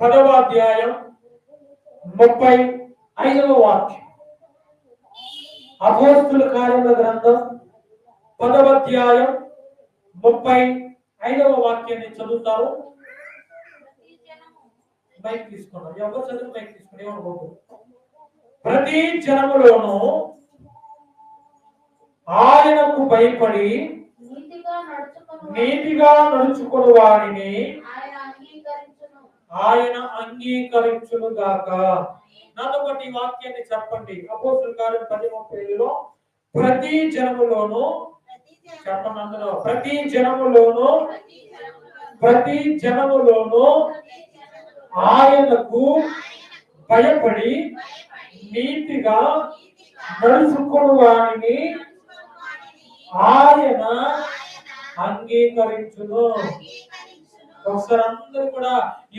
10వ అధ్యాయం 35వ వాక్యం. అపోస్తుల కార్యముల గ్రంథం 10వ అధ్యాయం 35వ వాక్యాన్ని చదువుతారు. మైక్ తీసుకున్నాం. ఎవరు చదువు మైక్ తీసుకుని ఏమనుకోదు. ప్రతి జనములోను ఆయనకు భయపడి నీతిగా నడుచుకుని వారిని ఆయన అంగీకరించును గాక. నాతో పాటు ఈ వాక్యాన్ని చెప్పండి. అపోస్తుల కార్యం 10:35లో ప్రతి జనములోను చెప్పండి. అందులో ప్రతి జనములోను ఆయనకు భయపడి నీతిగా నడుచుకుని వారిని ఆయన అంగీకరించును. ఒకసారి అందరూ కూడా ఈ